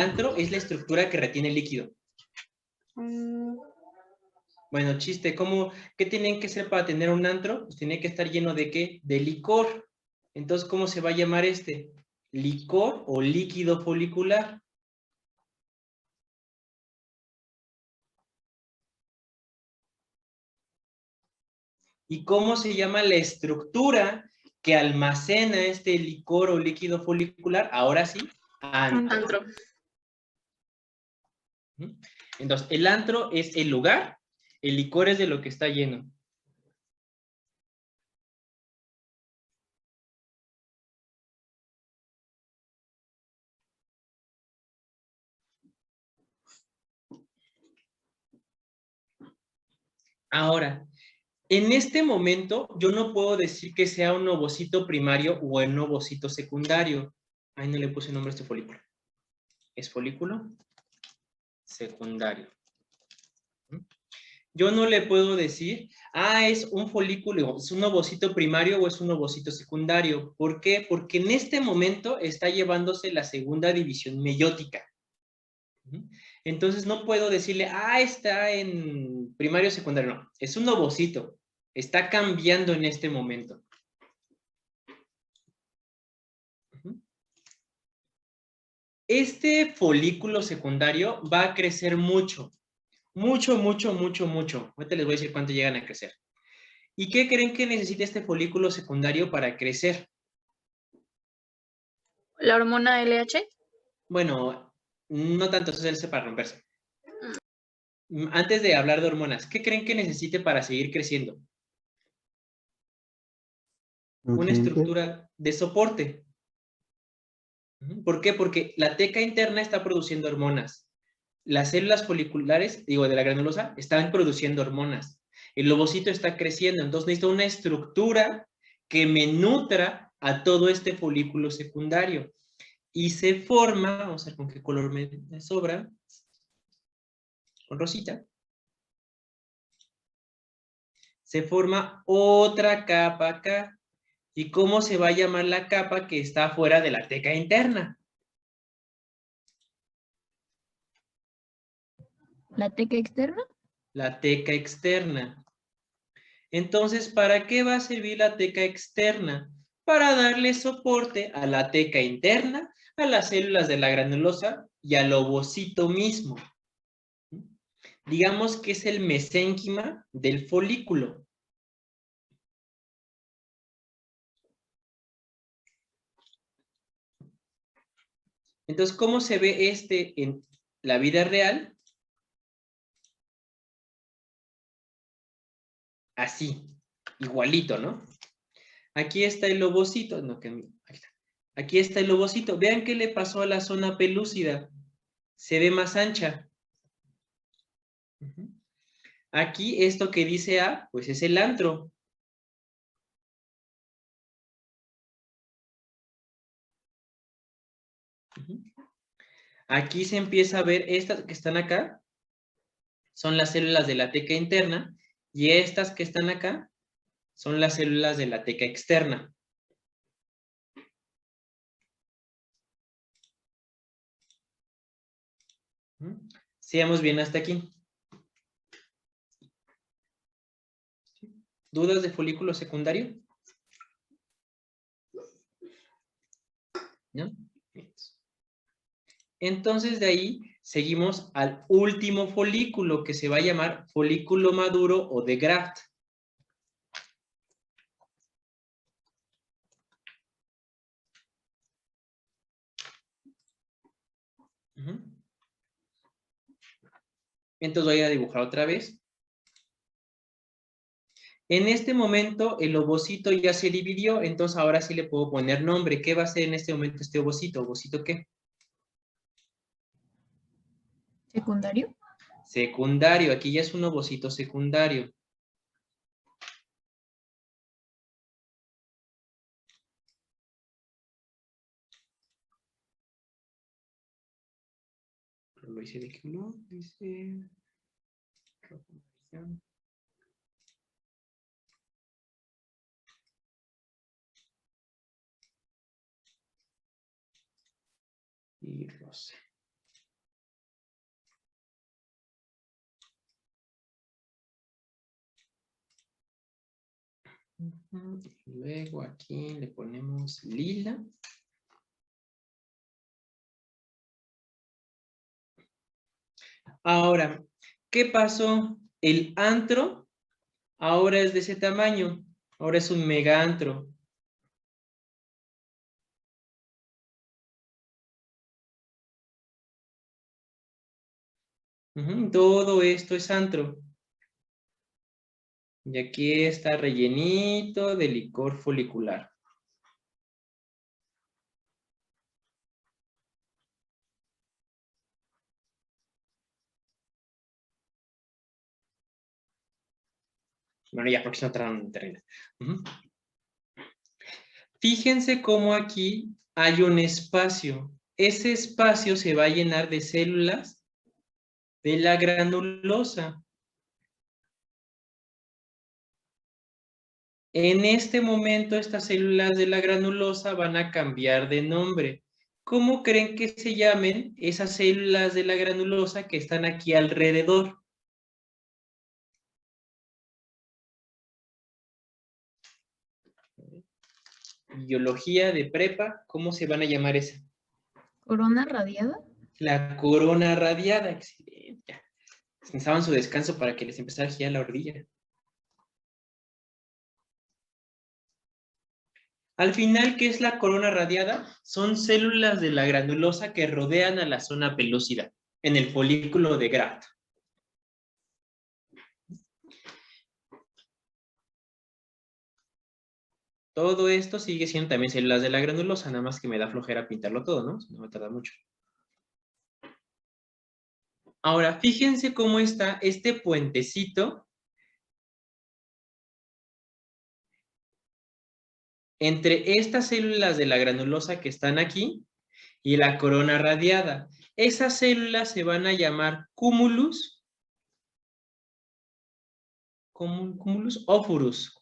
antro es la estructura que retiene el líquido. Bueno, chiste, ¿qué tienen que ser para tener un antro? Pues tiene que estar lleno ¿de qué? De licor. Entonces, ¿cómo se va a llamar este? Licor o líquido folicular. ¿Y cómo se llama la estructura que almacena este licor o líquido folicular? Ahora sí, antro. Entonces, el antro es el lugar, el licor es de lo que está lleno. Ahora, en este momento, yo no puedo decir que sea un ovocito primario o un ovocito secundario. Ahí no le puse nombre a este folículo. Es folículo secundario. Yo no le puedo decir, es un folículo, es un ovocito primario o es un ovocito secundario. ¿Por qué? Porque en este momento está llevándose la segunda división meiótica. Entonces no puedo decirle, está en primario o secundario. No, es un ovocito. Está cambiando en este momento. Este folículo secundario va a crecer mucho. Mucho, mucho, mucho, mucho. Ahorita les voy a decir cuánto llegan a crecer. ¿Y qué creen que necesita este folículo secundario para crecer? ¿La hormona LH? Bueno, no tanto, eso es para romperse. Antes de hablar de hormonas, ¿qué creen que necesite para seguir creciendo? Una estructura de soporte. ¿Por qué? Porque la teca interna está produciendo hormonas. Las células foliculares, de la granulosa, están produciendo hormonas. El ovocito está creciendo, entonces necesito una estructura que me nutra a todo este folículo secundario. Y se forma, vamos a ver con qué color me sobra, con rosita. Se forma otra capa acá. ¿Y cómo se va a llamar la capa que está fuera de la teca interna? ¿La teca externa? La teca externa. Entonces, ¿para qué va a servir la teca externa? Para darle soporte a la teca interna, a las células de la granulosa y al ovocito mismo. Digamos que es el mesénquima del folículo. Entonces, ¿cómo se ve este en la vida real? Así, igualito, ¿no? Aquí está el ovocito, no, aquí está. Aquí está el ovocito. Vean qué le pasó a la zona pelúcida. Se ve más ancha. Aquí esto que dice A, pues es el antro. Aquí se empieza a ver estas que están acá, son las células de la teca interna, y estas que están acá son las células de la teca externa. Sigamos bien hasta aquí. ¿Dudas de folículo secundario? ¿No? Entonces de ahí seguimos al último folículo que se va a llamar folículo maduro o de Graft. Entonces voy a dibujar otra vez. En este momento el ovocito ya se dividió, entonces ahora sí le puedo poner nombre. ¿Qué va a ser en este momento este ovocito? ¿Ovocito qué? ¿Secundario? Secundario, aquí ya es un ovocito secundario. Lo hice de qué color, dice... Y rosa. Luego aquí le ponemos lila. Ahora, ¿qué pasó? El antro ahora es de ese tamaño. Ahora es un megaantro. Todo esto es antro. Y aquí está rellenito de licor folicular. Bueno, ya porque si no termina. Fíjense cómo aquí hay un espacio. Ese espacio se va a llenar de células de la granulosa. En este momento, estas células de la granulosa van a cambiar de nombre. ¿Cómo creen que se llamen esas células de la granulosa que están aquí alrededor? Biología de prepa, ¿cómo se van a llamar esas? ¿Corona radiada? La corona radiada, excelente. Ya. Descansaban su descanso para que les empezara a girar la ordilla. Al final, ¿qué es la corona radiada? Son células de la granulosa que rodean a la zona pelúcida, en el folículo de Graft. Todo esto sigue siendo también células de la granulosa, nada más que me da flojera pintarlo todo, ¿no? No me tarda mucho. Ahora, fíjense cómo está este puentecito entre estas células de la granulosa que están aquí y la corona radiada. Esas células se van a llamar cúmulus, cúmulus ófurus.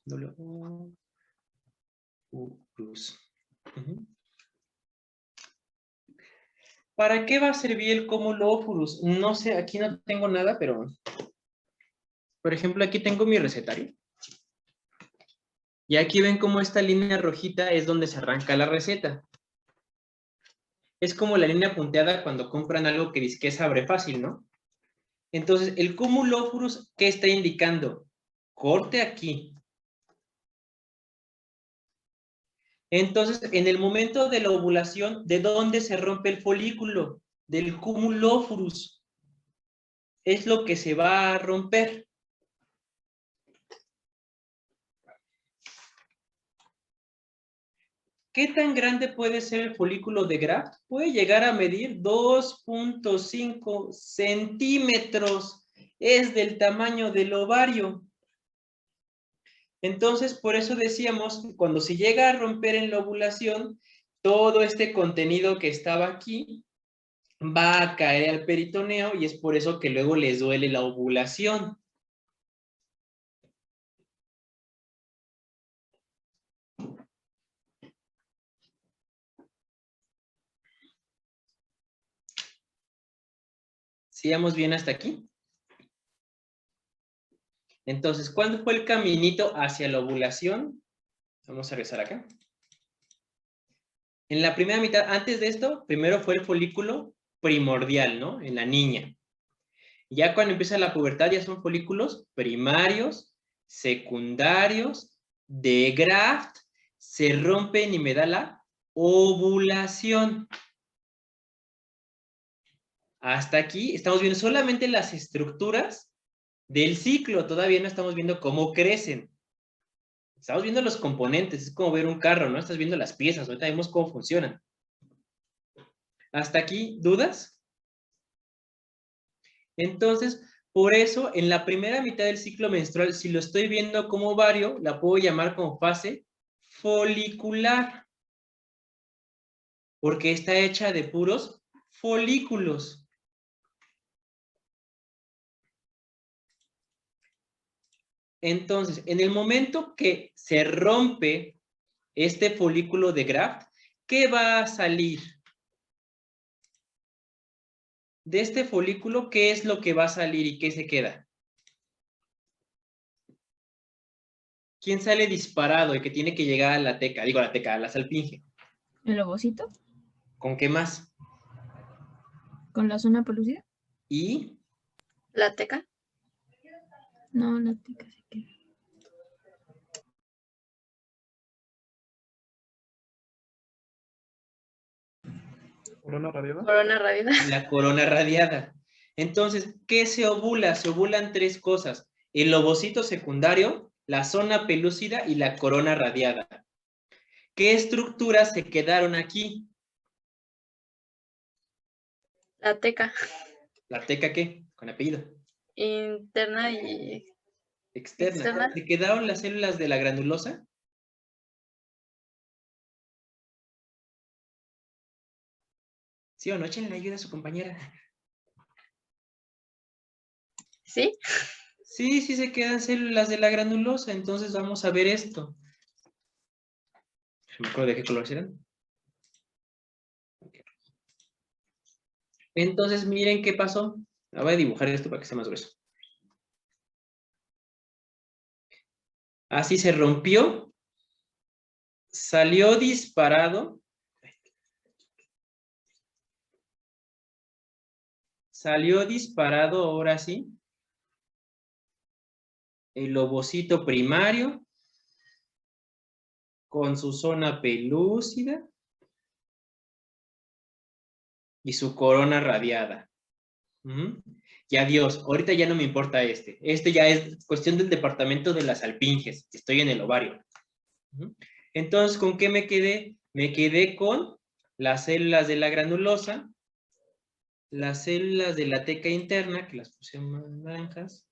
¿Para qué va a servir el cúmulo ófurus? No sé, aquí no tengo nada, pero... Por ejemplo, aquí tengo mi recetario. Y aquí ven cómo esta línea rojita es donde se arranca la receta. Es como la línea punteada cuando compran algo que dice que se abre fácil, ¿no? Entonces, el cúmulo ófurus, ¿qué está indicando? Corte aquí. Entonces, en el momento de la ovulación, ¿de dónde se rompe el folículo? Del cúmulo ófurus. Es lo que se va a romper. ¿Qué tan grande puede ser el folículo de Graft? Puede llegar a medir 2.5 centímetros. Es del tamaño del ovario. Entonces, por eso decíamos que cuando se llega a romper en la ovulación, todo este contenido que estaba aquí va a caer al peritoneo y es por eso que luego les duele la ovulación. ¿Sigamos bien hasta aquí? Entonces, ¿cuándo fue el caminito hacia la ovulación? Vamos a regresar acá. En la primera mitad, antes de esto, primero fue el folículo primordial, ¿no? En la niña. Ya cuando empieza la pubertad ya son folículos primarios, secundarios, de Graft, se rompen y me da la ovulación. Hasta aquí estamos viendo solamente las estructuras del ciclo, todavía no estamos viendo cómo crecen. Estamos viendo los componentes, es como ver un carro, ¿no? Estás viendo las piezas, ahorita vemos cómo funcionan. ¿Hasta aquí dudas? Entonces, por eso, en la primera mitad del ciclo menstrual, si lo estoy viendo como ovario, la puedo llamar como fase folicular, porque está hecha de puros folículos. Entonces, en el momento que se rompe este folículo de Graft, ¿qué va a salir? De este folículo, ¿qué es lo que va a salir y qué se queda? ¿Quién sale disparado y que tiene que llegar a la teca? Digo, a la teca, a la salpinge. ¿El ovocito? ¿Con qué más? ¿Con la zona pelúcida? Y La teca. No, la teca se queda. ¿Corona radiada? Corona radiada. la corona radiada. Entonces, ¿qué se ovula? Se ovulan tres cosas. El ovocito secundario, la zona pelúcida y la corona radiada. ¿Qué estructuras se quedaron aquí? La teca. ¿La teca qué? Con apellido. Interna y Externa. externa. ¿Se quedaron las células de la granulosa? ¿Sí o no? Échenle ayuda a su compañera. ¿Sí? Sí, sí se quedan células de la granulosa. Entonces vamos a ver esto. ¿Me acuerdo de qué color eran? Entonces, miren qué pasó. Voy a dibujar esto para que sea más grueso. Así se rompió. Salió disparado. Salió disparado, ahora sí. El ovocito primario. Con su zona pelúcida. Y su corona radiada. Y adiós, ahorita ya no me importa este. Este ya es cuestión del departamento de las alpinges. Estoy en el ovario. Entonces, ¿con qué me quedé? Me quedé con las células de la granulosa, las células de la teca interna, que las puse en naranjas.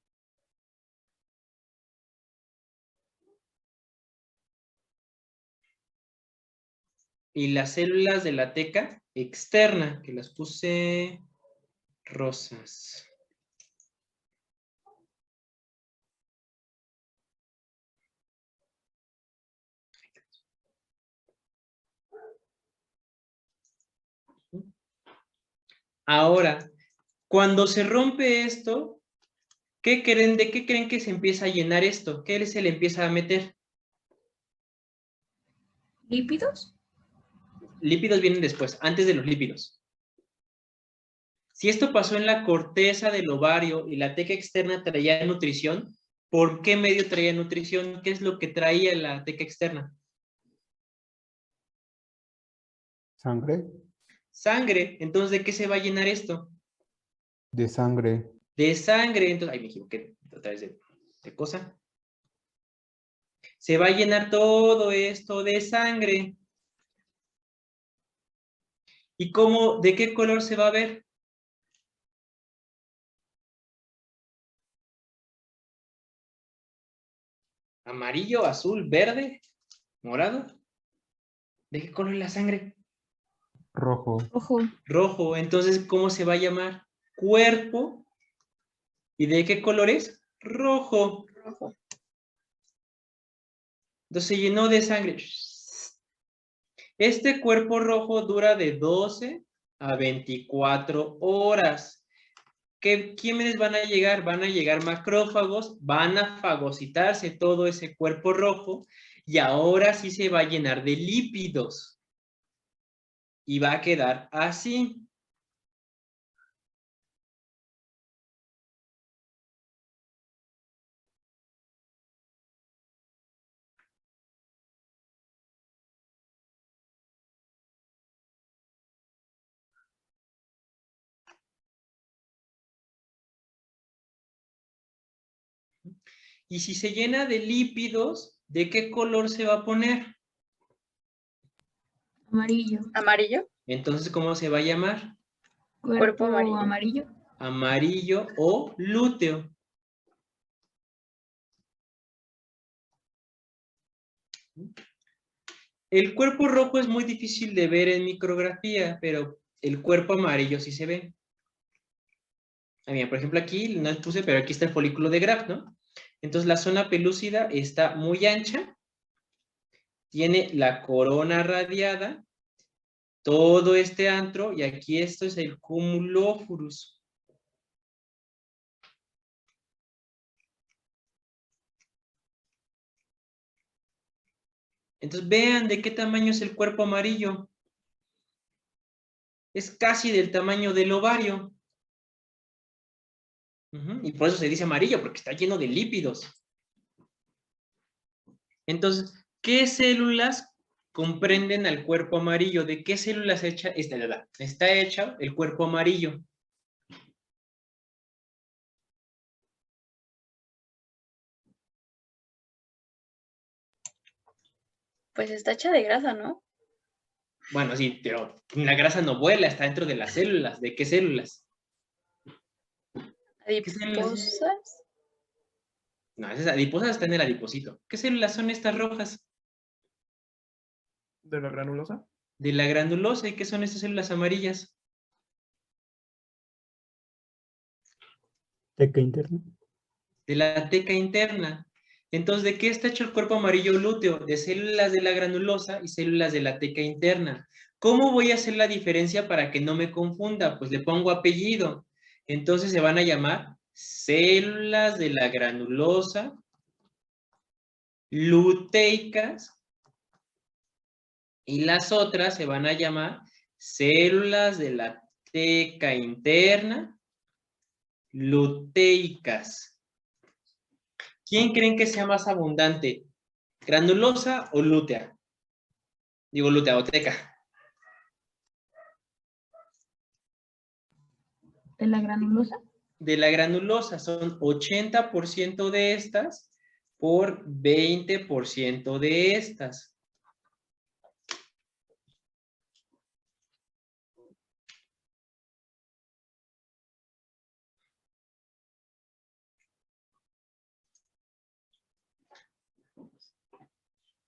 Y las células de la teca externa, que las puse rosas. Ahora, cuando se rompe esto, ¿de qué creen que se empieza a llenar esto? ¿Qué se le empieza a meter? ¿Lípidos? Lípidos vienen después, antes de los lípidos. Si esto pasó en la corteza del ovario y la teca externa traía nutrición, ¿por qué medio traía nutrición? ¿Qué es lo que traía la teca externa? ¿Sangre? Sangre. Entonces, ¿de qué se va a llenar esto? De sangre. De sangre. Entonces, ay, me equivoqué otra vez de cosa. Se va a llenar todo esto de sangre. ¿Y cómo, de qué color se va a ver? Amarillo, azul, verde, morado. ¿De qué color es la sangre? Rojo. Ojo. Rojo. Entonces, ¿cómo se va a llamar? Cuerpo. ¿Y de qué color es? Rojo. Rojo. Entonces se llenó de sangre. Este cuerpo rojo dura de 12 a 24 horas. ¿Quiénes van a llegar? Van a llegar macrófagos, van a fagocitarse todo ese cuerpo rojo y ahora sí se va a llenar de lípidos. Y va a quedar así. Y si se llena de lípidos, ¿de qué color se va a poner? Amarillo. Amarillo. Entonces, ¿cómo se va a llamar? Cuerpo amarillo. amarillo. Amarillo o lúteo. El cuerpo rojo es muy difícil de ver en micrografía, pero el cuerpo amarillo sí se ve. Mira, por ejemplo, aquí no les puse, pero aquí está el folículo de Graf, ¿no? Entonces la zona pelúcida está muy ancha, tiene la corona radiada, todo este antro, y aquí esto es el cumulófurus. Entonces vean de qué tamaño es el cuerpo amarillo. Es casi del tamaño del ovario. Y por eso se dice amarillo, porque está lleno de lípidos. Entonces, ¿qué células comprenden al cuerpo amarillo? ¿De qué células está hecha el cuerpo amarillo? Pues está hecha de grasa, ¿no? Bueno, sí, pero la grasa no vuela, está dentro de las células. ¿De qué células? ¿Qué células? Adiposas. No, esas adiposas están en el adipocito. ¿Qué células son estas rojas? ¿De la granulosa? De la granulosa. ¿Y qué son estas células amarillas? Teca interna. De la teca interna. Entonces, ¿de qué está hecho el cuerpo amarillo lúteo? De células de la granulosa y células de la teca interna. ¿Cómo voy a hacer la diferencia para que no me confunda? Pues le pongo apellido. Entonces se van a llamar células de la granulosa luteicas y las otras se van a llamar células de la teca interna luteicas. ¿Quién creen que sea más abundante? ¿Granulosa o lútea? Digo lútea o teca. ¿De la granulosa? De la granulosa son 80% de estas por 20% de estas.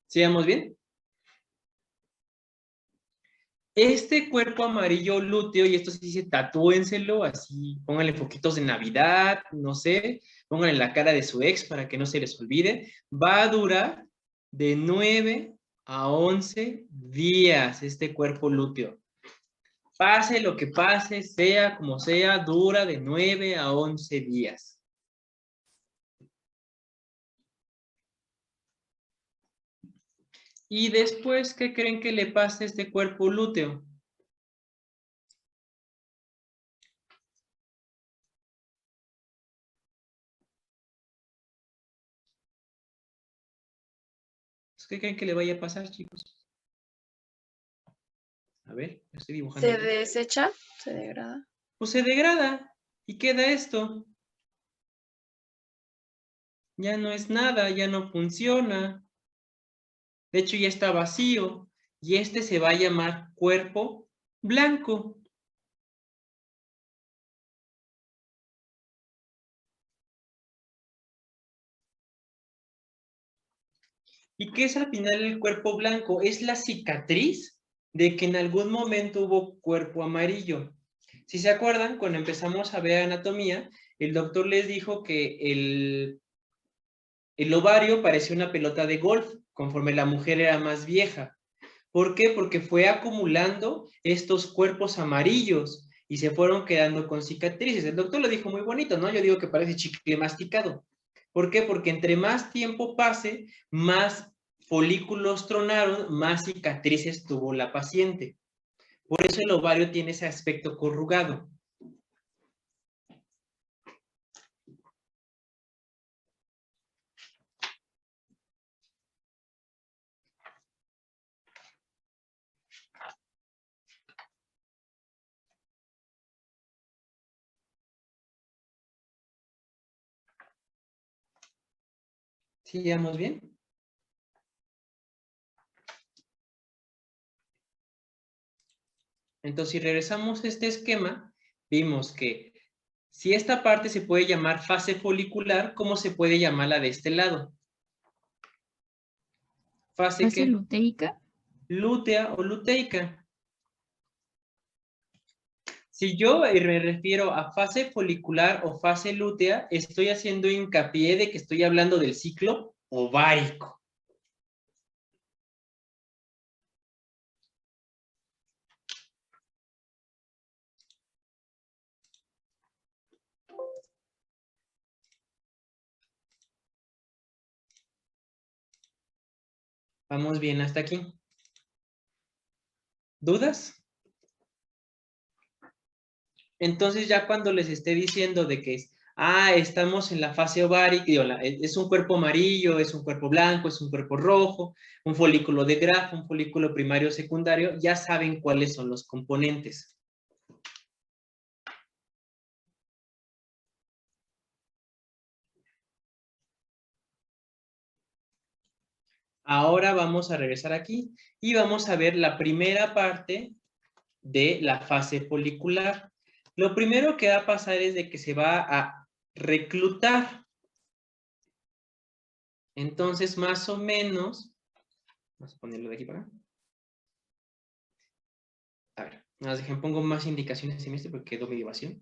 ¿Sigamos bien? Este cuerpo amarillo lúteo, y esto sí se tatúenselo, así, pónganle foquitos de Navidad, no sé, pónganle la cara de su ex para que no se les olvide, va a durar de 9 a 11 días este cuerpo lúteo. Pase lo que pase, sea como sea, dura de 9 a 11 días. Y después, ¿qué creen que le pasa a este cuerpo lúteo? ¿Qué creen que le vaya a pasar, chicos? A ver, estoy dibujando. Se desecha, se degrada. Pues se degrada y queda esto. Ya no es nada, ya no funciona. De hecho, ya está vacío. Y este se va a llamar cuerpo blanco. ¿Y qué es al final el cuerpo blanco? Es la cicatriz de que en algún momento hubo cuerpo amarillo. Si se acuerdan, cuando empezamos a ver anatomía, el doctor les dijo que el ovario parecía una pelota de golf conforme la mujer era más vieja. ¿Por qué? Porque fue acumulando estos cuerpos amarillos y se fueron quedando con cicatrices. El doctor lo dijo muy bonito, ¿no? Yo digo que parece chicle masticado. ¿Por qué? Porque entre más tiempo pase, más folículos tronaron, más cicatrices tuvo la paciente. Por eso el ovario tiene ese aspecto corrugado. ¿Sigamos bien? Entonces, si regresamos a este esquema, vimos que si esta parte se puede llamar fase folicular, ¿cómo se puede llamar la de este lado? ¿Fase ¿Fase qué? luteica? Lútea o luteica. Si yo me refiero a fase folicular o fase lútea, estoy haciendo hincapié de que estoy hablando del ciclo ovárico. ¿Vamos bien hasta aquí? ¿Dudas? Entonces ya cuando les esté diciendo de que estamos en la fase ovárica, digo, es un cuerpo amarillo, es un cuerpo blanco, es un cuerpo rojo, un folículo de grafo, un folículo primario o secundario, ya saben cuáles son los componentes. Ahora vamos a regresar aquí y vamos a ver la primera parte de la fase folicular. Lo primero que va a pasar es de que se va a reclutar. Entonces, más o menos, vamos a ponerlo de aquí para acá. A ver, más dejen, pongo más indicaciones en este porque quedó medio vacío.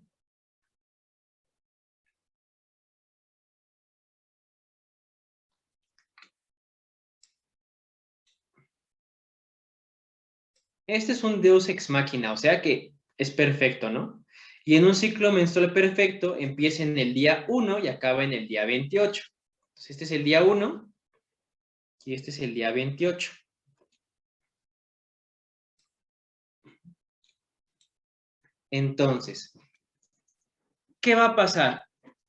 Este es un Deus ex machina, o sea que es perfecto, ¿no? Y en un ciclo menstrual perfecto empieza en el día 1 y acaba en el día 28. Entonces, este es el día 1 y este es el día 28. Entonces, ¿qué va a pasar?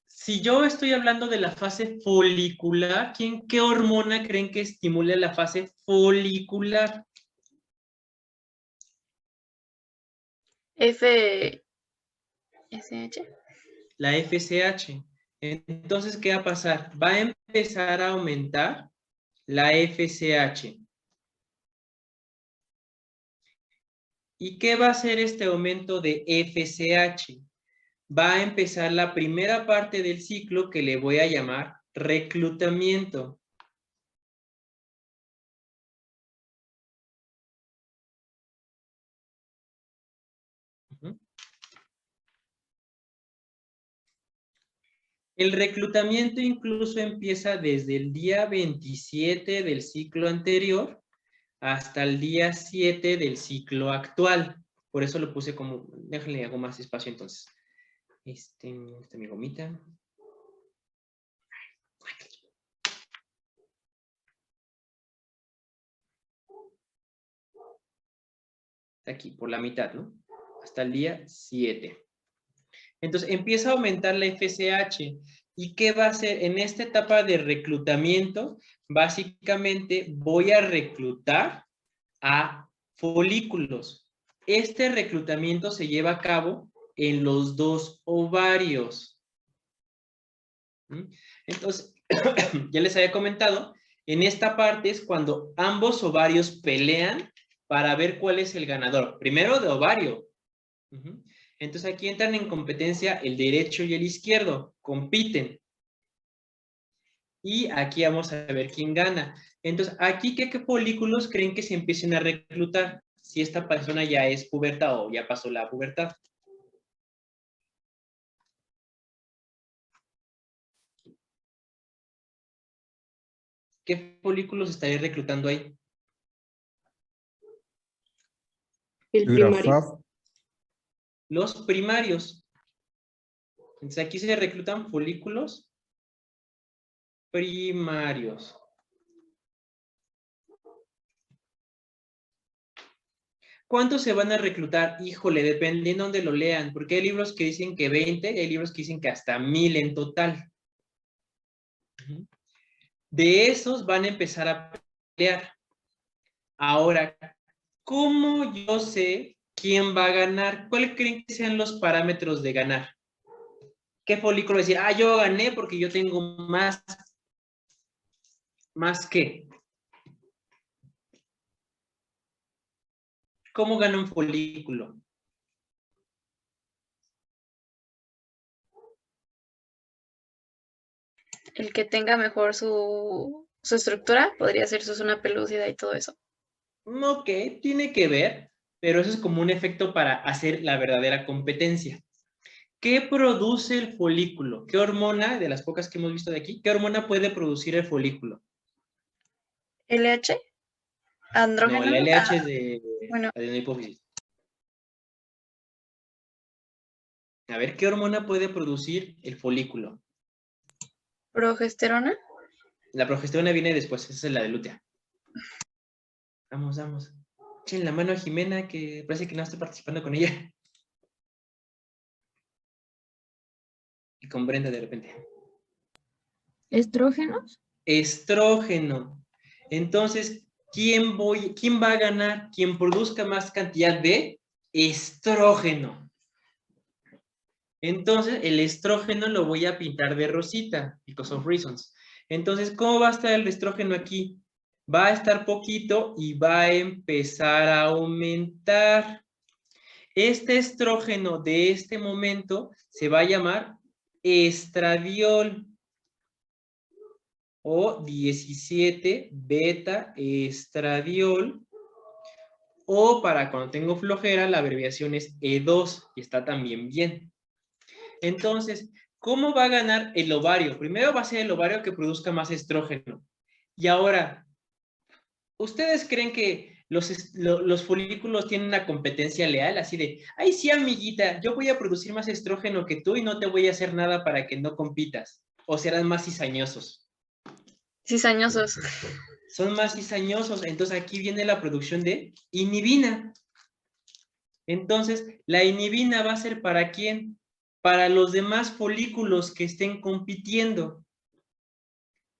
Si yo estoy hablando de la fase folicular, ¿qué hormona creen que estimule la fase folicular? FSH. La FSH. Entonces, ¿qué va a pasar? Va a empezar a aumentar la FSH. ¿Y qué va a hacer este aumento de FSH? Va a empezar la primera parte del ciclo que le voy a llamar reclutamiento. El reclutamiento incluso empieza desde el día 27 del ciclo anterior hasta el día 7 del ciclo actual. Por eso lo puse como, déjenle hago más espacio entonces. Esta mi gomita. Aquí, por la mitad, ¿no? Hasta el día 7. Entonces, empieza a aumentar la FSH. ¿Y qué va a hacer? En esta etapa de reclutamiento, básicamente voy a reclutar a folículos. Este reclutamiento se lleva a cabo en los dos ovarios. Entonces, ya les había comentado, en esta parte es cuando ambos ovarios pelean para ver cuál es el ganador. Primero de ovario. Entonces aquí entran en competencia el derecho y el izquierdo, compiten. Y aquí vamos a ver quién gana. Entonces, aquí, ¿qué folículos creen que se empiecen a reclutar? Si esta persona ya es pubertad o ya pasó la pubertad. ¿Qué folículos estaría reclutando ahí? El primario. Los primarios. Entonces, aquí se reclutan folículos primarios. ¿Cuántos se van a reclutar? Híjole, dependiendo de dónde lo lean, porque hay libros que dicen que 20, y hay libros que dicen que hasta 1000 en total. De esos van a empezar a pelear. Ahora, ¿cómo yo sé quién va a ganar? ¿Cuáles creen que sean los parámetros de ganar? ¿Qué folículo decir? Yo gané porque yo tengo más que. ¿Cómo gana un folículo? El que tenga mejor su estructura, podría ser su zona pelúcida y todo eso. Ok, tiene que ver, pero eso es como un efecto para hacer la verdadera competencia. ¿Qué produce el folículo? ¿Qué hormona, de las pocas que hemos visto de aquí, qué hormona puede producir el folículo? LH, andrógeno. No, la LH es de bueno. adenohipófisis. A ver, ¿qué hormona puede producir el folículo? Progesterona. La progesterona viene después, esa es la de lútea. Vamos, vamos. Echen la mano a Jimena, que parece que no estoy participando con ella. Y con Brenda de repente. ¿Estrógenos? Estrógeno. Entonces, ¿quién va a ganar? Quien produzca más cantidad de estrógeno. Entonces, el estrógeno lo voy a pintar de rosita, because of reasons. Entonces, ¿cómo va a estar el estrógeno aquí? Va a estar poquito y va a empezar a aumentar. Este estrógeno de este momento se va a llamar estradiol o 17 beta estradiol, o para cuando tengo flojera la abreviación es E2 y está también bien. Entonces, ¿cómo va a ganar el ovario? Primero va a ser el ovario que produzca más estrógeno. Y ahora, ¿ustedes creen que los folículos tienen una competencia leal? Así de, ay, sí, amiguita, yo voy a producir más estrógeno que tú y no te voy a hacer nada para que no compitas. ¿O serán más cizañosos? Cizañosos. Son más cizañosos. Entonces, aquí viene la producción de inhibina. Entonces, la inhibina va a ser ¿para quién? Para los demás folículos que estén compitiendo.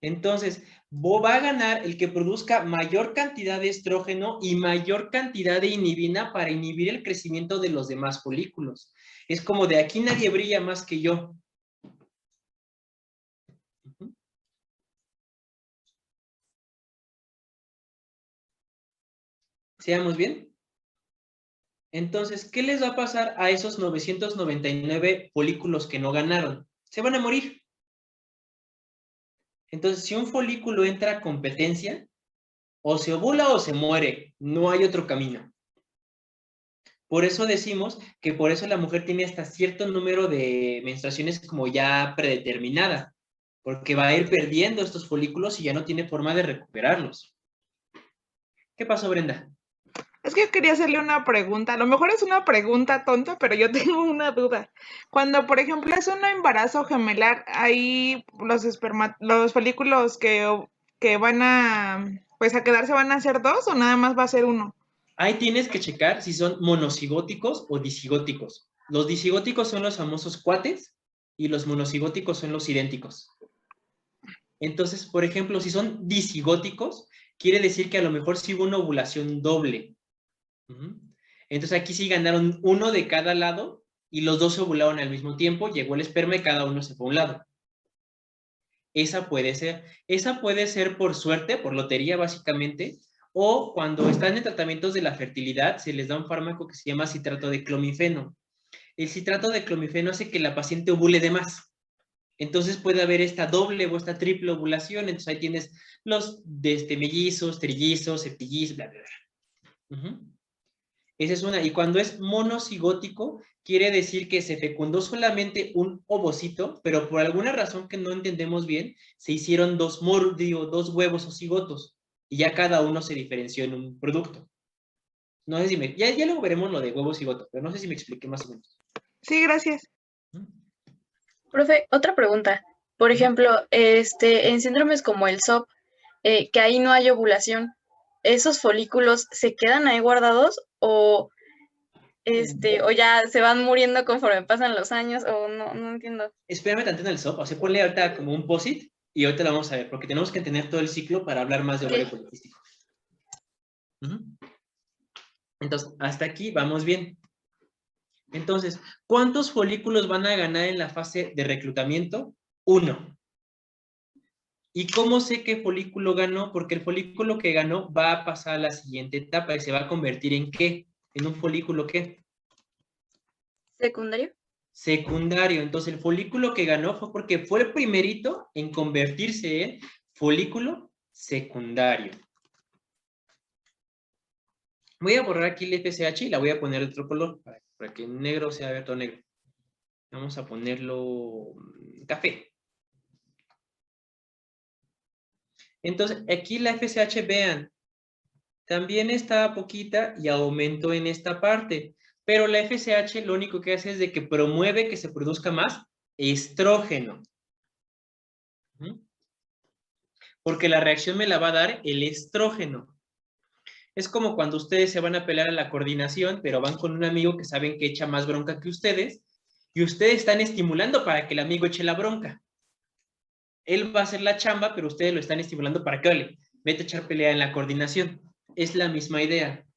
Entonces, va a ganar el que produzca mayor cantidad de estrógeno y mayor cantidad de inhibina para inhibir el crecimiento de los demás folículos. Es como de aquí nadie brilla más que yo. ¿Seamos bien? Entonces, ¿qué les va a pasar a esos 999 folículos que no ganaron? Se van a morir. Entonces, si un folículo entra a competencia, o se ovula o se muere, no hay otro camino. Por eso decimos que por eso la mujer tiene hasta cierto número de menstruaciones como ya predeterminada, porque va a ir perdiendo estos folículos y ya no tiene forma de recuperarlos. ¿Qué pasó, Brenda? Es que yo quería hacerle una pregunta. A lo mejor es una pregunta tonta, pero yo tengo una duda. Cuando, por ejemplo, es un embarazo gemelar, ¿hay los folículos que van a, pues a quedarse van a ser dos o nada más va a ser uno? Ahí tienes que checar si son monocigóticos o disigóticos. Los disigóticos son los famosos cuates y los monocigóticos son los idénticos. Entonces, por ejemplo, si son disigóticos, quiere decir que a lo mejor sí hubo una ovulación doble. Entonces aquí sí ganaron uno de cada lado y los dos se ovularon al mismo tiempo, llegó el esperma y cada uno se fue a un lado. Esa puede ser por suerte, por lotería básicamente, o cuando están en tratamientos de la fertilidad se les da un fármaco que se llama citrato de clomifeno. El citrato de clomifeno hace que la paciente ovule de más. Entonces puede haber esta doble o esta triple ovulación, entonces ahí tienes los mellizos, trillizos, septillizos, bla, bla, bla. Esa es una. Y cuando es monocigótico, quiere decir que se fecundó solamente un ovocito, pero por alguna razón que no entendemos bien, se hicieron dos huevos o cigotos, y ya cada uno se diferenció en un producto. No sé si ya luego veremos lo de huevo cigoto, pero no sé si me expliqué más o menos. Sí, gracias. Profe, otra pregunta. Por ejemplo, en síndromes como el SOP, que ahí no hay ovulación, ¿esos folículos se quedan ahí guardados o ya se van muriendo conforme pasan los años? O no entiendo. Espérame tantito en el SOP, o sea, ponle ahorita como un POSIT y ahorita lo vamos a ver, porque tenemos que tener todo el ciclo para hablar más de ovario poliquístico. Entonces, hasta aquí vamos bien. Entonces, ¿cuántos folículos van a ganar en la fase de reclutamiento? 1. ¿Y cómo sé qué folículo ganó? Porque el folículo que ganó va a pasar a la siguiente etapa y se va a convertir ¿en qué? ¿En un folículo qué? ¿Secundario? Secundario. Entonces, el folículo que ganó fue porque fue el primerito en convertirse en folículo secundario. Voy a borrar aquí el FSH y la voy a poner de otro color para que el negro sea abierto negro. Vamos a ponerlo café. Entonces, aquí la FSH, vean, también está poquita y aumentó en esta parte. Pero la FSH lo único que hace es de que promueve que se produzca más estrógeno. Porque la reacción me la va a dar el estrógeno. Es como cuando ustedes se van a pelear a la coordinación, pero van con un amigo que saben que echa más bronca que ustedes, y ustedes están estimulando para que el amigo eche la bronca. Él va a hacer la chamba, pero ustedes lo están estimulando para que, ole, vete a echar pelea en la coordinación. Es la misma idea.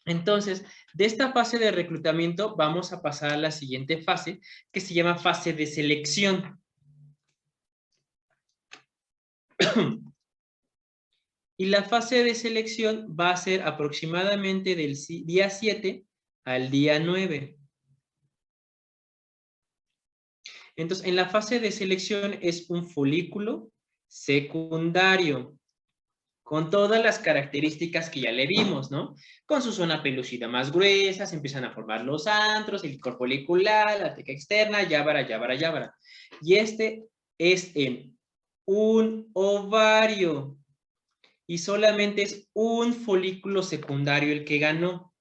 Entonces, de esta fase de reclutamiento vamos a pasar a la siguiente fase, que se llama fase de selección. Y la fase de selección va a ser aproximadamente del día 7 al día 9. Entonces, en la fase de selección es un folículo secundario, con todas las características que ya le vimos, ¿no? Con su zona pelúcida más gruesa, se empiezan a formar los antros, el licor folicular, la teca externa, yábara, yábara, yábara. Y este es en un ovario. Y solamente es un folículo secundario el que ganó.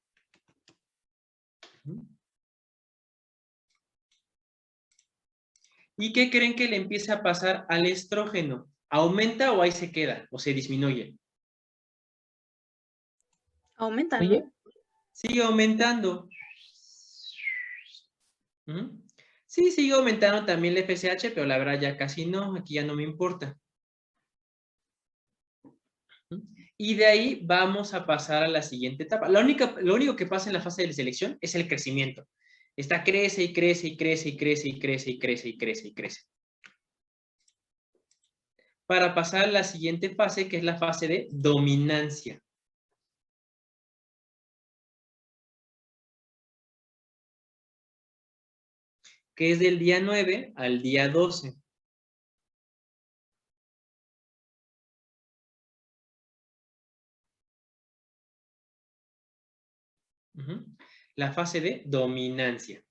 ¿Y qué creen que le empieza a pasar al estrógeno? ¿Aumenta o ahí se queda? ¿O se disminuye? Aumenta, Oye, ¿no? Sigue aumentando. Sí, sigue aumentando también el FSH, pero la verdad ya casi no. Aquí ya no me importa. Y de ahí vamos a pasar a la siguiente etapa. Lo único que pasa en la fase de selección es el crecimiento. Esta crece y crece y crece y crece y crece y crece y crece y crece. Para pasar a la siguiente fase, que es la fase de dominancia. Que es del día 9 al día 12. La fase de dominancia.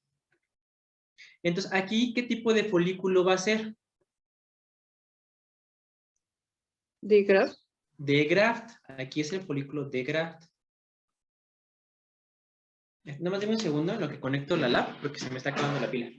Entonces, aquí, ¿qué tipo de folículo va a ser? de Graft. De Graft. Aquí es el folículo de Graft. Nada más dime un segundo en lo que conecto la lab, porque se me está acabando la pila.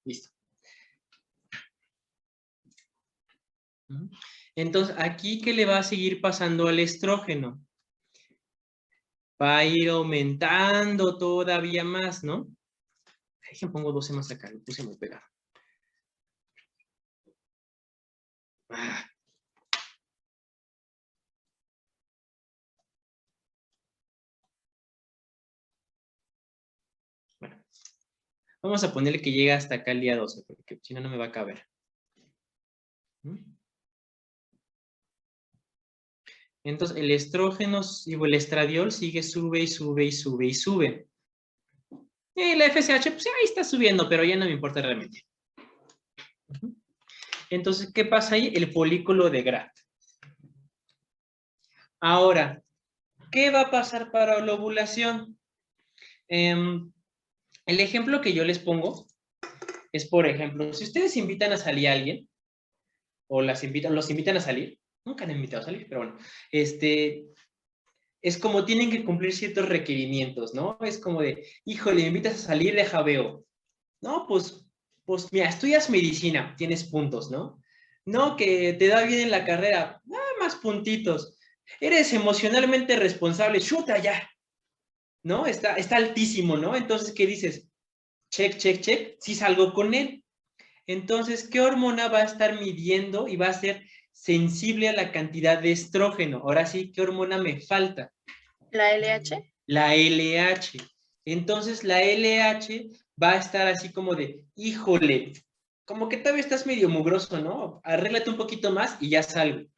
Listo. Entonces, aquí, ¿qué le va a seguir pasando al estrógeno? Va a ir aumentando todavía más, ¿no? Déjenme pongo 12 más acá, lo puse muy pegado. Bueno, vamos a ponerle que llega hasta acá el día 12, porque si no, no me va a caber. Entonces, el estrógeno, digo, el estradiol sigue, sube y sube y sube y sube. Y la FSH, pues ahí está subiendo, pero ya no me importa realmente. Entonces, ¿qué pasa ahí? El folículo de Graft. Ahora, ¿qué va a pasar para la ovulación? El ejemplo que yo les pongo es, por ejemplo, si ustedes invitan a salir a alguien, o los invitan a salir, nunca han invitado a salir, pero bueno, es como tienen que cumplir ciertos requerimientos, ¿no? Es como de, híjole, me invitas a salir, deja veo. No, pues mira, estudias medicina, tienes puntos, ¿no? No, que te da bien en la carrera, nada más puntitos. Eres emocionalmente responsable, chuta ya, ¿no? Está altísimo, ¿no? Entonces, ¿qué dices? Check, check, check, sí salgo con él. Entonces, ¿qué hormona va a estar midiendo y va a ser sensible a la cantidad de estrógeno? Ahora sí, ¿qué hormona me falta? ¿La LH? La LH. Entonces, la LH va a estar así como de, híjole, como que todavía estás medio mugroso, ¿no? Arréglate un poquito más y ya salgo.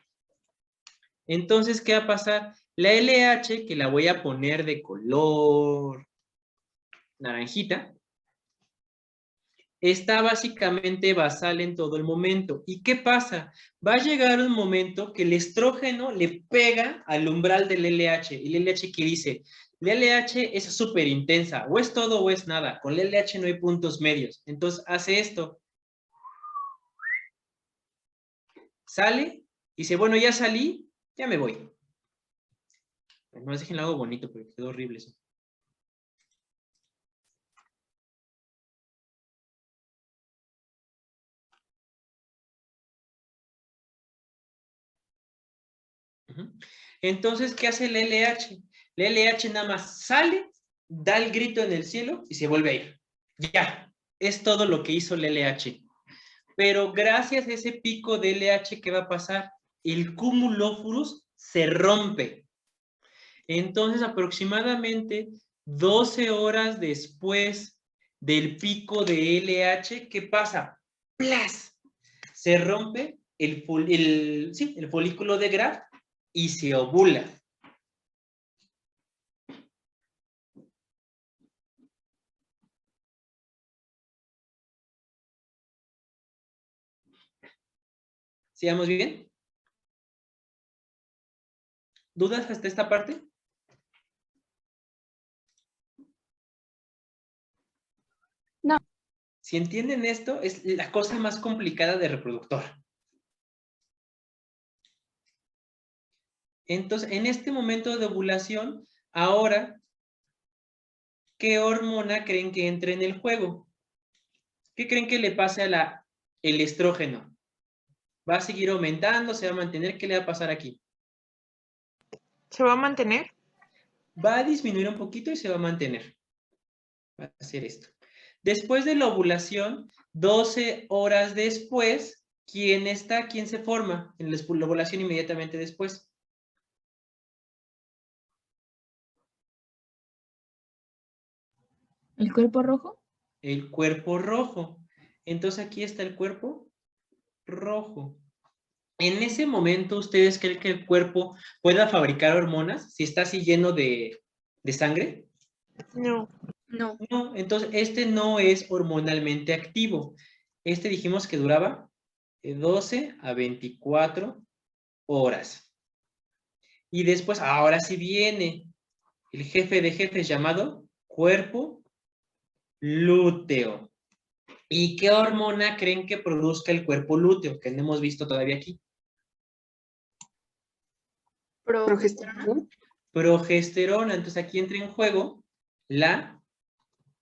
Entonces, ¿qué va a pasar? La LH, que la voy a poner de color naranjita, está básicamente basal en todo el momento. ¿Y qué pasa? Va a llegar un momento que el estrógeno le pega al umbral del LH. Y el LH que dice, la LH es súper intensa, o es todo o es nada. Con la LH no hay puntos medios. Entonces hace esto. Sale, dice, bueno, ya salí, ya me voy. No, déjenlo algo bonito, porque quedó horrible eso. Entonces, ¿qué hace el LH? El LH nada más sale, da el grito en el cielo y se vuelve a ir. Ya, es todo lo que hizo el LH. Pero gracias a ese pico de LH, ¿qué va a pasar? El cumulófurus se rompe. Entonces, aproximadamente 12 horas después del pico de LH, ¿qué pasa? ¡Plas! Se rompe el folículo de Graf y se ovula. ¿Sigamos bien? ¿Dudas hasta esta parte? No. Si entienden esto, es la cosa más complicada de reproductor. Entonces, en este momento de ovulación, ahora, ¿qué hormona creen que entre en el juego? ¿Qué creen que le pase a el estrógeno? ¿Va a seguir aumentando? ¿Se va a mantener? ¿Qué le va a pasar aquí? ¿Se va a mantener? Va a disminuir un poquito y se va a mantener. Va a hacer esto. Después de la ovulación, 12 horas después, ¿quién está? ¿Quién se forma? En la ovulación inmediatamente después. ¿El cuerpo rojo? El cuerpo rojo. Entonces aquí está el cuerpo rojo. En ese momento, ¿ustedes creen que el cuerpo pueda fabricar hormonas si está así lleno de sangre? No. No. No, entonces este no es hormonalmente activo. Este dijimos que duraba de 12 a 24 horas. Y después, ahora sí viene el jefe de jefes llamado cuerpo lúteo. ¿Y qué hormona creen que produzca el cuerpo lúteo? Que no hemos visto todavía aquí. Progesterona. Progesterona. Entonces aquí entra en juego la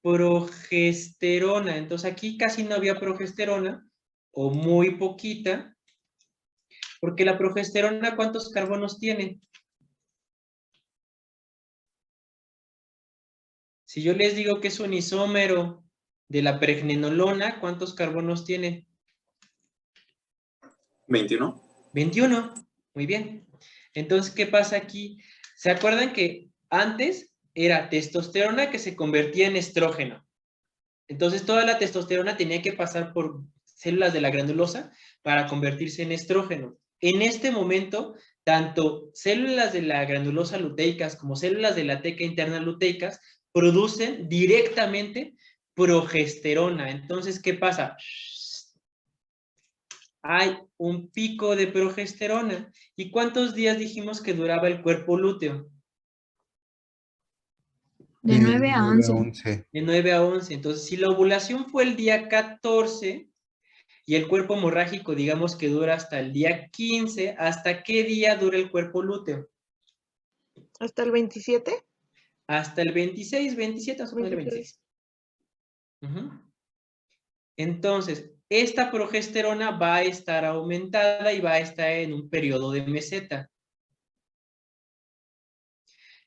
progesterona. Entonces aquí casi no había progesterona o muy poquita, porque la progesterona, ¿cuántos carbonos tiene? Si yo les digo que es un isómero de la pregnenolona, ¿cuántos carbonos tiene? 21. 21. Muy bien. Entonces, ¿qué pasa aquí? ¿Se acuerdan que antes era testosterona que se convertía en estrógeno? Entonces, toda la testosterona tenía que pasar por células de la granulosa para convertirse en estrógeno. En este momento, tanto células de la granulosa luteicas como células de la teca interna luteicas producen directamente progesterona. Entonces, ¿qué pasa? Hay un pico de progesterona. ¿Y cuántos días dijimos que duraba el cuerpo lúteo? De 9 a 11. De 9 a 11. Entonces, si la ovulación fue el día 14 y el cuerpo hemorrágico, digamos que dura hasta el día 15, ¿hasta qué día dura el cuerpo lúteo? ¿Hasta el 27? Hasta el 26, 27, vamos a ponerle 26. Entonces, esta progesterona va a estar aumentada y va a estar en un periodo de meseta.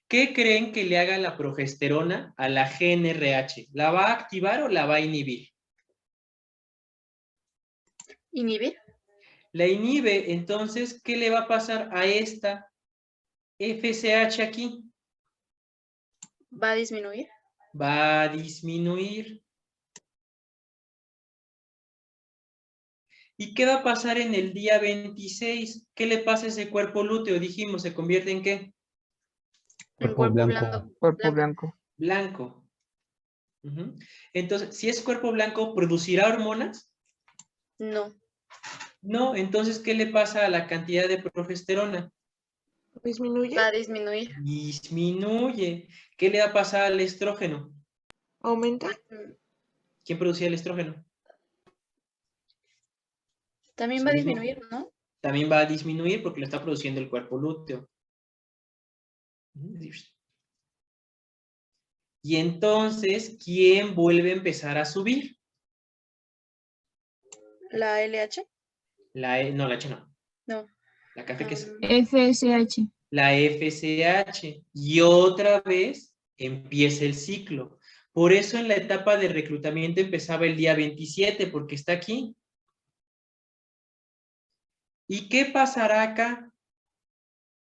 ¿Qué creen que le haga la progesterona a la GnRH? ¿La va a activar o la va a inhibir? ¿Inhibir? La inhibe, entonces, ¿qué le va a pasar a esta FSH aquí? ¿Va a disminuir? Va a disminuir. ¿Y qué va a pasar en el día 26? ¿Qué le pasa a ese cuerpo lúteo? Dijimos, ¿se convierte en qué? En Cuerpo blanco. Cuerpo blanco. Blanco. Ujú. Entonces, si es cuerpo blanco, ¿producirá hormonas? No. No, entonces, ¿qué le pasa a la cantidad de progesterona? ¿Disminuye? Va a disminuir. Disminuye. ¿Qué le va a pasar al estrógeno? ¿Aumenta? ¿Quién producía el estrógeno? También Sí va a mismo. disminuir, ¿no? También va a disminuir porque lo está produciendo el cuerpo lúteo. Y entonces, ¿quién vuelve a empezar a subir? La LH. No, la H no. No. La café que es FSH. la FSH. Y otra vez empieza el ciclo. Por eso en la etapa de reclutamiento empezaba el día 27, porque está aquí. ¿Y qué pasará acá?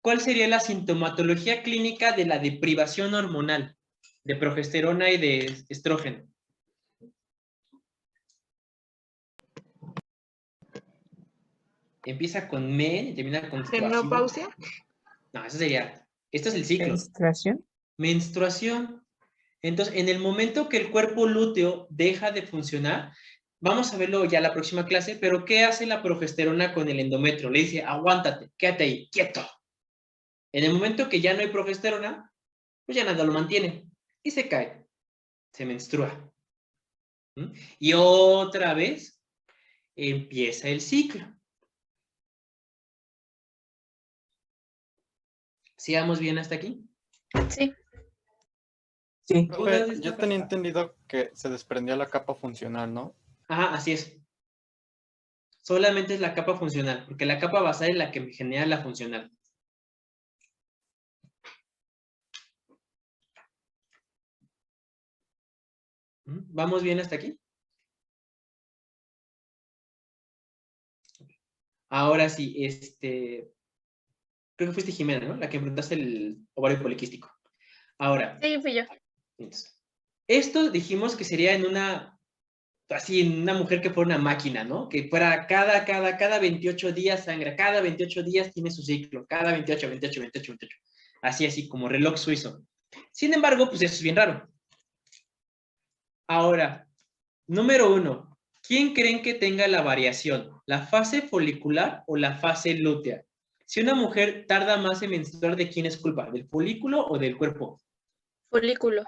¿Cuál sería la sintomatología clínica de la deprivación hormonal de progesterona y de estrógeno? Empieza con men y termina con ¿Menopausia? No, eso sería. Esto es el ciclo. Menstruación. Menstruación. Entonces, en el momento que el cuerpo lúteo deja de funcionar, vamos a verlo ya la próxima clase, pero ¿qué hace la progesterona con el endometrio? Le dice, aguántate, quédate ahí, quieto. En el momento que ya no hay progesterona, pues ya nada lo mantiene y se cae, se menstrua. ¿Mm? Y otra vez empieza el ciclo. ¿Sigamos bien hasta aquí? Sí. Sí. ¿Dudas de Profe, yo esta tenía parte? entendido que se desprendía la capa funcional, ¿no? Ajá, así es. Solamente es la capa funcional, porque la capa basal es la que genera la funcional. ¿Vamos bien hasta aquí? Ahora sí, creo que fuiste Jimena, ¿no? La que preguntaste el ovario poliquístico. Ahora, Sí, fui yo. entonces, esto dijimos que sería en en una mujer que fuera una máquina, ¿no? Que fuera cada 28 días sangra, cada 28 días tiene su ciclo, cada 28, 28, 28, 28. Así como reloj suizo. Sin embargo, pues eso es bien raro. Ahora, número 1, ¿quién creen que tenga la variación? ¿La fase folicular o la fase lútea? Si una mujer tarda más en menstruar, ¿de quién es culpa? ¿Del folículo o del cuerpo? Folículo.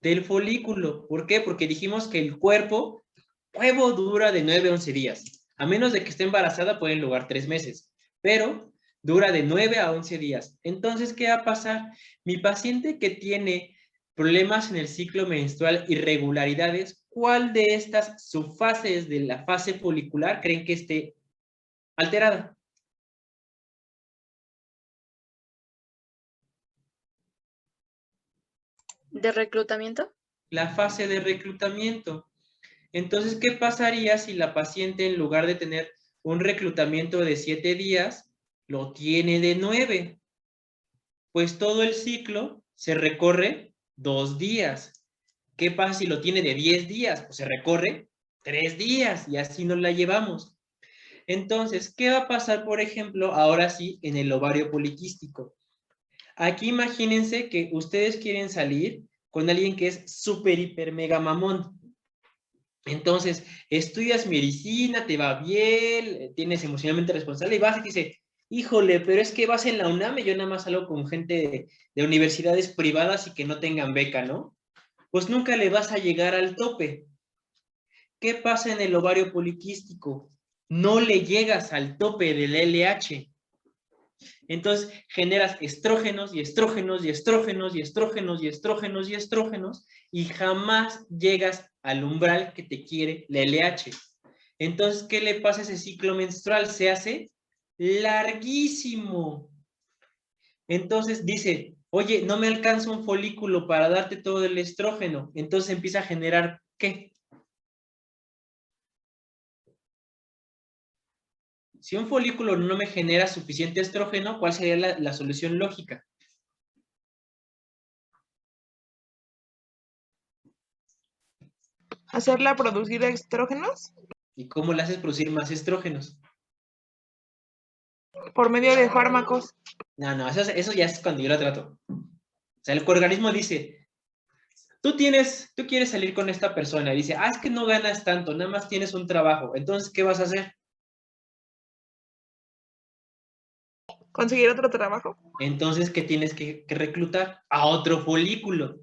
Del folículo. ¿Por qué? Porque dijimos que el cuerpo, huevo dura de 9 a 11 días. A menos de que esté embarazada, pueden durar 3 meses. Pero dura de 9 a 11 días. Entonces, ¿qué va a pasar? Mi paciente que tiene problemas en el ciclo menstrual, irregularidades, ¿cuál de estas subfases de la fase folicular creen que esté alterada? ¿De reclutamiento? La fase de reclutamiento. Entonces, ¿qué pasaría si la paciente en lugar de tener un reclutamiento de 7 días, lo tiene de 9? Pues todo el ciclo se recorre 2 días. ¿Qué pasa si lo tiene de 10 días? Pues se recorre 3 días y así nos la llevamos. Entonces, ¿qué va a pasar, por ejemplo, ahora sí, en el ovario poliquístico? Aquí imagínense que ustedes quieren salir con alguien que es súper, hiper, mega mamón. Entonces, estudias medicina, te va bien, tienes emocionalmente responsable y vas y te dice, híjole, pero es que vas en la UNAM y yo nada más salgo con gente de universidades privadas y que no tengan beca, ¿no? Pues nunca le vas a llegar al tope. ¿Qué pasa en el ovario poliquístico? No le llegas al tope del LH. Entonces generas estrógenos y estrógenos y estrógenos y estrógenos y estrógenos y estrógenos y jamás llegas al umbral que te quiere la LH. Entonces, ¿qué le pasa a ese ciclo menstrual? Se hace larguísimo. Entonces dice, oye, no me alcanza un folículo para darte todo el estrógeno. Entonces empieza a generar, ¿qué? Si un folículo no me genera suficiente estrógeno, ¿cuál sería la solución lógica? ¿Hacerla producir estrógenos? ¿Y cómo le haces producir más estrógenos? Por medio de fármacos. No, eso ya es cuando yo la trato. O sea, el organismo dice, tú quieres salir con esta persona, y dice, es que no ganas tanto, nada más tienes un trabajo, entonces, ¿qué vas a hacer? ¿Conseguir otro trabajo? Entonces, ¿qué tienes que reclutar? A otro folículo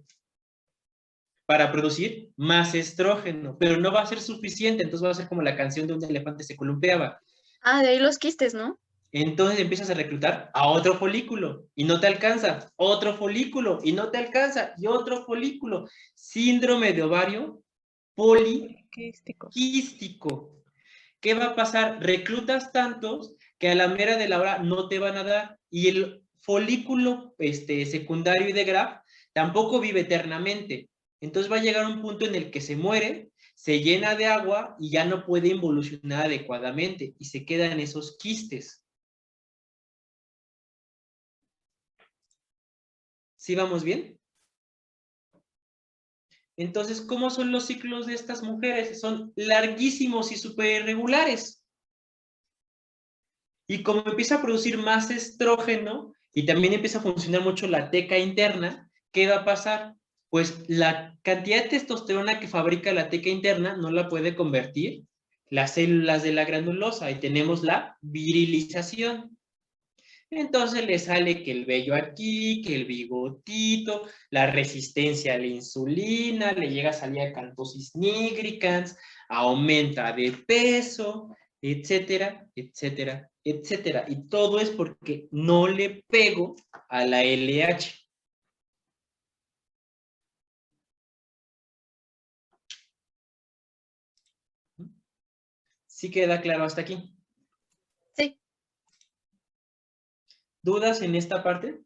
para producir más estrógeno, pero no va a ser suficiente, entonces va a ser como la canción de un elefante se columpiaba. Ah, de ahí los quistes, ¿no? Entonces empiezas a reclutar a otro folículo y no te alcanza, otro folículo y no te alcanza, y otro folículo. Síndrome de ovario poliquístico. ¿Qué va a pasar? Reclutas tantos que a la mera de la hora no te van a dar, y el folículo secundario y de Graf tampoco vive eternamente. Entonces va a llegar un punto en el que se muere, se llena de agua y ya no puede involucionar adecuadamente y se quedan esos quistes. ¿Sí vamos bien? Entonces, ¿cómo son los ciclos de estas mujeres? Son larguísimos y súper irregulares. Y como empieza a producir más estrógeno y también empieza a funcionar mucho la teca interna, ¿qué va a pasar? Pues la cantidad de testosterona que fabrica la teca interna no la puede convertir las células de la granulosa y tenemos la virilización. Entonces le sale que el vello aquí, que el bigotito, la resistencia a la insulina, le llega a salir acantosis nigricans, aumenta de peso, etcétera, etcétera, etcétera. Y todo es porque no le pego a la LH. ¿Sí queda claro hasta aquí? Sí. ¿Dudas en esta parte?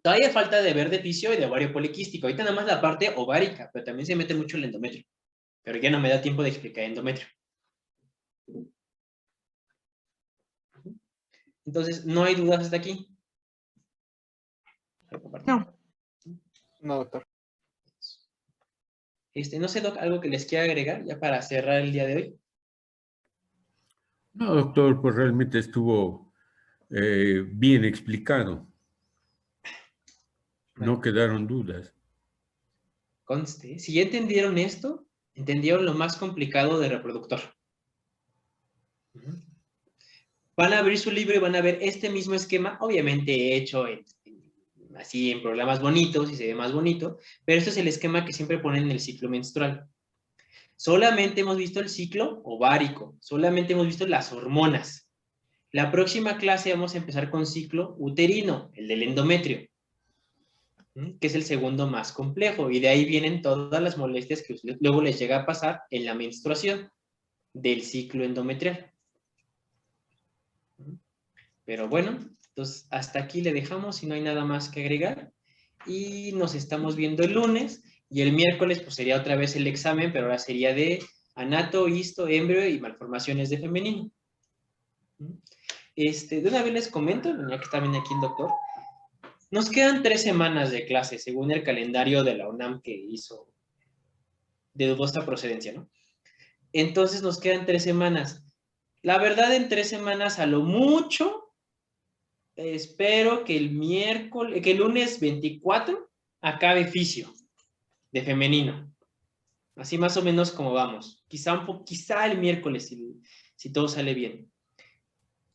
Todavía falta de ver de fisio y de ovario poliquístico. Ahorita nada más la parte ovárica, pero también se mete mucho el endometrio. Pero ya no me da tiempo de explicar endometrio. Entonces, ¿no hay dudas hasta aquí? No. No, doctor. No sé, Doc, algo que les quiera agregar ya para cerrar el día de hoy. No, doctor, pues realmente estuvo bien explicado. No quedaron dudas. Conste, si ya entendieron esto, entendieron lo más complicado de reproductor. Van a abrir su libro y van a ver este mismo esquema, obviamente hecho así en programas bonitos y se ve más bonito, pero este es el esquema que siempre ponen en el ciclo menstrual. Solamente hemos visto el ciclo ovárico, solamente hemos visto las hormonas. La próxima clase vamos a empezar con ciclo uterino, el del endometrio, que es el segundo más complejo, y de ahí vienen todas las molestias que luego les llega a pasar en la menstruación del ciclo endometrial. Pero bueno, entonces hasta aquí le dejamos, si no hay nada más que agregar, y nos estamos viendo el lunes, y el miércoles pues sería otra vez el examen, pero ahora sería de anato, histo, embrio y malformaciones de femenino. De una vez les comento, ya que está bien aquí el doctor, nos quedan 3 semanas de clase, según el calendario de la UNAM que hizo de dudosa procedencia, ¿no? Entonces nos quedan 3 semanas. La verdad, en 3 semanas a lo mucho, espero que el lunes 24 acabe fisio de femenino. Así más o menos como vamos. Quizá el miércoles, si todo sale bien.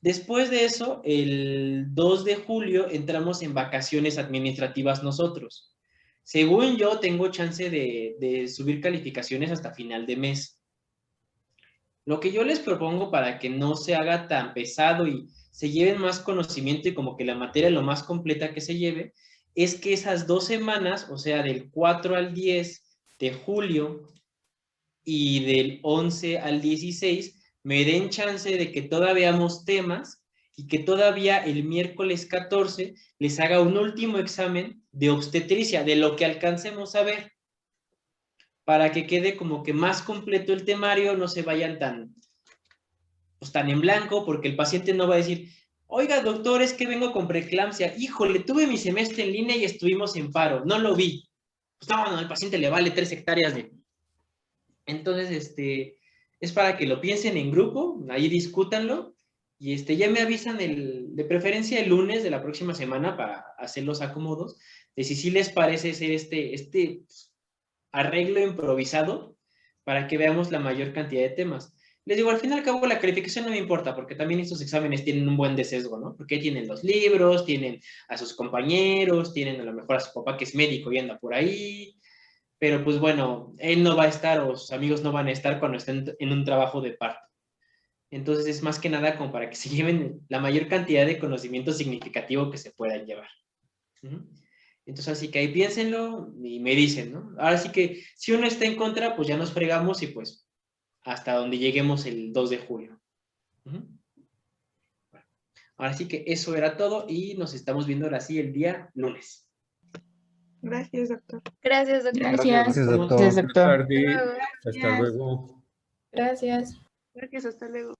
Después de eso, el 2 de julio entramos en vacaciones administrativas nosotros. Según yo, tengo chance de subir calificaciones hasta final de mes. Lo que yo les propongo para que no se haga tan pesado y se lleven más conocimiento y como que la materia lo más completa que se lleve, es que esas 2 semanas, o sea, del 4 al 10 de julio y del 11 al 16, me den chance de que todavía veamos temas y que todavía el miércoles 14 les haga un último examen de obstetricia, de lo que alcancemos a ver, para que quede como que más completo el temario, no se vayan tan en blanco, porque el paciente no va a decir, oiga doctor, es que vengo con preeclampsia, híjole, tuve mi semestre en línea y estuvimos en paro, no lo vi. Pues no, al paciente le vale 3 hectáreas de... Entonces, Es para que lo piensen en grupo, ahí discútanlo, y ya me avisan de preferencia el lunes de la próxima semana para hacer los acomodos, de si sí les parece ser este arreglo improvisado para que veamos la mayor cantidad de temas. Les digo, al fin y al cabo la calificación no me importa, porque también estos exámenes tienen un buen de sesgo, ¿no? Porque tienen los libros, tienen a sus compañeros, tienen a lo mejor a su papá que es médico y anda por ahí, pero pues bueno, él no va a estar o sus amigos no van a estar cuando estén en un trabajo de parto. Entonces es más que nada como para que se lleven la mayor cantidad de conocimiento significativo que se puedan llevar. Entonces así que ahí piénsenlo y me dicen, ¿no? Ahora sí que si uno está en contra, pues ya nos fregamos y pues hasta donde lleguemos el 2 de julio. Ahora sí que eso era todo y nos estamos viendo ahora sí el día lunes. Gracias, doctor. Gracias, doctor. Gracias. Gracias, doctor. Gracias, Buenas doctor. tardes. Hasta luego. Gracias. Gracias, hasta luego.